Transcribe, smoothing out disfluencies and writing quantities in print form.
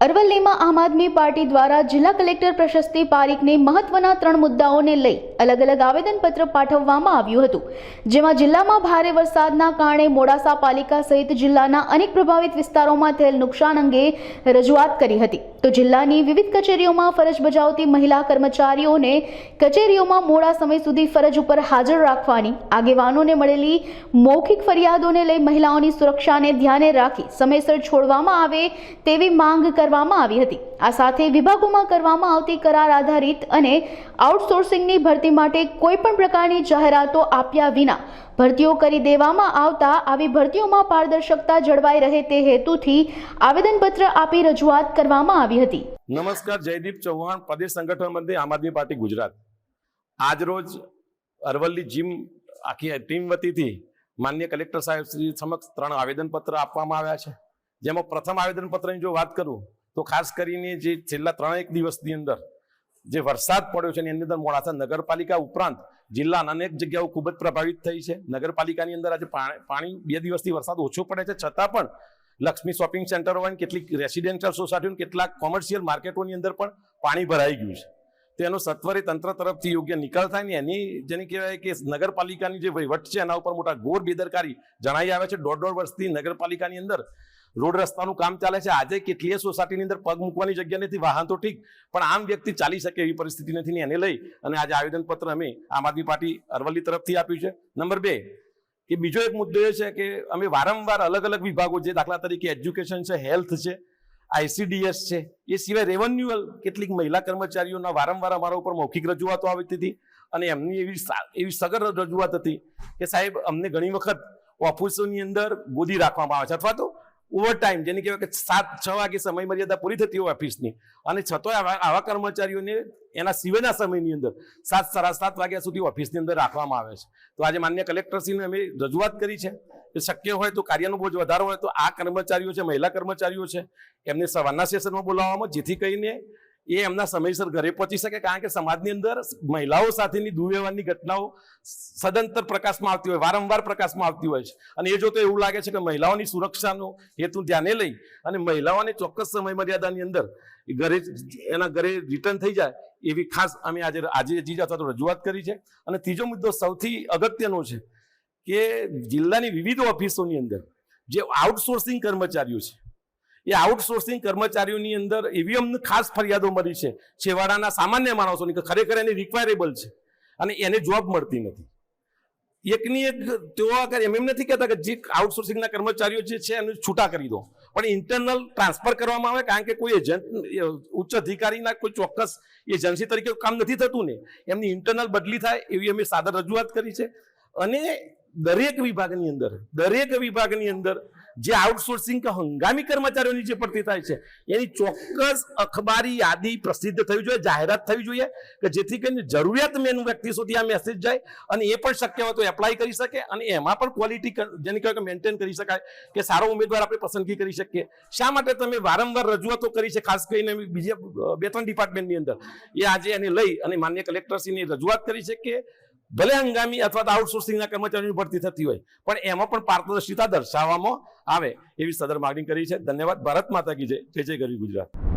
અરવલ્લીમાં આમ આદમી પાર્ટી દ્વારા જિલ્લા કલેક્ટર પ્રશસ્તિ પારીખને મહત્વના 3 મુદ્દાઓને લઈ અલગ અલગ આવેદનપત્ર પાઠવવામાં આવ્યું હતું, જેમાં જિલ્લામાં ભારે વરસાદના કારણે મોડાસા પાલિકા સહિત જિલ્લાના અનેક પ્રભાવિત વિસ્તારોમાં થયેલ નુકસાન અંગે રજૂઆત કરી હતી. તો જિલ્લાની વિવિધ કચેરીઓમાં ફરજ બજાવતી મહિલા કર્મચારીઓને કચેરીઓમાં મોડા સમય સુધી ફરજ ઉપર હાજર રાખવાની, આગેવાનોને મળેલી મૌખિક ફરિયાદોને લઈ મહિલાઓની સુરક્ષાને ધ્યાને રાખી સમયસર છોડવામાં આવે તેવી માંગ કરવામાં આવી હતી. આ સાથે વિભાગોમાં કરવામાં આવતી કરાર આધારિત અને આઉટસોર્સિંગની ભરતી માટે કોઈ પણ પ્રકારની જાહેરાતો આપ્યા વિના ભરતીઓ કરી દેવામાં આવતા આવી ભરતીઓમાં પારદર્શકતા જળવાઈ રહે તે હેતુથી આવેદનપત્ર આપી રજૂઆત કરવામાં આવી હતી. નમસ્કાર, જયદીપ ચૌહાણ, પ્રદેશ સંગઠન મંત્રી, આમ આદમી પાર્ટી ગુજરાત. આજ રોજ અરવલ્લી જીમ આખી ટીમ વતીથી માનનીય કલેક્ટર સાહેબ શ્રી સમક્ષ 3 આવેદનપત્ર આપવામાં આવ્યા છે. જેમાં પ્રથમ આવેદનપત્રની જો વાત કરું તો ખાસ કરીને જે છેલ્લા 3 દિવસની અંદર જે વરસાદ પડ્યો છે એની અંદર મોડાસા નગરપાલિકા ઉપરાંત જિલ્લાના અનેક જગ્યાઓ ખૂબ જ પ્રભાવિત થઈ છે. નગરપાલિકાની અંદર આજે પાણી 2 દિવસથી વરસાદ ઓછો પડે છે, છતાં પણ લક્ષ્મી શોપિંગ સેન્ટર હોય, કેટલીક રેસિડેન્શિયલ સોસાયટીઓ, કેટલાક કોમર્શિયલ માર્કેટોની અંદર અંદર પણ પાણી ભરાઈ ગયું છે. તેનો સત્વરે તંત્ર તરફથી યોગ્ય નિકાલ થાય ને એની જેની કહેવાય કે નગરપાલિકાની જે વહીવટ છે એના ઉપર મોટા ઘોર બેદરકારી જણાઈ આવે છે. 1.5 વર્ષથી નગરપાલિકાની અંદર રોડ રસ્તાનું કામ ચાલે છે. આજે કેટલીય સોસાયટીની અંદર પગ મૂકવાની જગ્યા નથી, વાહન તો ઠીક પણ આમ વ્યક્તિ ચાલી શકે એવી પરિસ્થિતિ નથી. એને લઈ અને આજે આવેદનપત્ર અમે આમ આદમી પાર્ટી અરવલ્લી તરફથી આપ્યું છે. નંબર 2 કે બીજો એક મુદ્દો એ છે કે અમે વારંવાર અલગ અલગ વિભાગો, જે દાખલા તરીકે એજ્યુકેશન છે, હેલ્થ છે, ICDS છે, એ સિવાય રેવન્યુઅલ કેટલીક મહિલા કર્મચારીઓના વારંવાર અમારા ઉપર મૌખિક રજૂઆતો આવતી હતી અને એમની એવી સઘન રજૂઆત હતી કે સાહેબ અમને ઘણી વખત ઓફિસોની અંદર ગોદી રાખવામાં આવે છે અથવા તો ઓવરટાઈમ, જેને કહેવાય કે 7-6 વાગે સમય મર્યાદા પૂરી થતી હોય ઓફિસની, અને છતાંય આવા કર્મચારીઓને એના સિવાયના સમયની અંદર 7-7:30 વાગ્યા સુધી ઓફિસની અંદર રાખવામાં આવે છે. તો આજે માન્ય કલેક્ટરશ્રીને અમે રજૂઆત કરી છે કે શક્ય હોય તો કાર્યનો બોજ વધારો હોય તો આ કર્મચારીઓ છે, મહિલા કર્મચારીઓ છે, એમને સવારના સેશનમાં બોલાવવામાં, જેથી કરીને એ એમના સમયસર ઘરે પહોંચી શકે. કારણ કે સમાજની અંદર મહિલાઓ સાથેની દુર્વ્યવહારની ઘટનાઓ સદંતર પ્રકાશમાં આવતી હોય, વારંવાર પ્રકાશમાં આવતી હોય છે. અને એ જોતો એવું લાગે છે કે મહિલાઓની સુરક્ષાનો હેતુ ધ્યાને લઈ અને મહિલાઓને ચોક્કસ સમય મર્યાદાની અંદર એના ઘરે રિટર્ન થઈ જાય એવી ખાસ અમે આજે અથવા તો રજૂઆત કરી છે. અને ત્રીજો મુદ્દો સૌથી અગત્યનો છે કે જિલ્લાની વિવિધ ઓફિસોની અંદર જે આઉટસોર્સિંગ કર્મચારીઓ છે, એ આઉટસોર્સિંગ કર્મચારીઓની અંદર એવી અમને ખાસ ફરિયાદો મળી છે છેવાડાના સામાન્ય માણસોની કે ખરેખર એની રિક્વાયરેબલ છે અને એને જોબ મળતી નથી. એકની એક તેઓ એમ નથી કહેતા કે જે આઉટસોર્સિંગના કર્મચારીઓ જે છે એને છૂટા કરી દો, પણ ઇન્ટરનલ ટ્રાન્સફર કરવામાં આવે. કારણ કે કોઈ એજન્ટ, ઉચ્ચ અધિકારીના કોઈ ચોક્કસ એજન્સી તરીકે કામ નથી થતું ને, એમની ઇન્ટરનલ બદલી થાય એવી અમે સાદર રજૂઆત કરી છે. અને દરેક વિભાગની અંદર જે આઉટસોર્સિંગ કે હંગામી કર્મચારીઓની જે ભરતી થાય છે એની ચોક્કસ અખબારી યાદી પ્રસિદ્ધ થવી જોઈએ, જાહેરાત થવી જોઈએ કે જેથી કરીને જરૂરિયાતમંદ વ્યક્તિ સુધી આ મેસેજ જાય અને એ પણ શક્ય હોય તો એપ્લાય કરી શકે અને એમાં પણ ક્વોલિટી જેને કહેવાય કે મેન્ટેન કરી શકાય, કે સારો ઉમેદવાર આપણે પસંદગી કરી શકીએ. શા માટે તમે વારંવાર રજૂઆતો કરી છે, ખાસ કરીને બીજા 2-3 ડિપાર્ટમેન્ટની અંદર, એ આજે એને લઈ અને માન્ય કલેક્ટરશ્રીની રજૂઆત કરી છે કે ભલે હંગામી અથવા તો આઉટસોર્સિંગના કર્મચારીઓની ભરતી થતી હોય પણ એમાં પણ પારદર્શિતા દર્શાવવામાં આવે એવી સદર માગણી કરી છે. ધન્યવાદ. ભારત માતા કી જય. જય જય ગરવી ગુજરાત.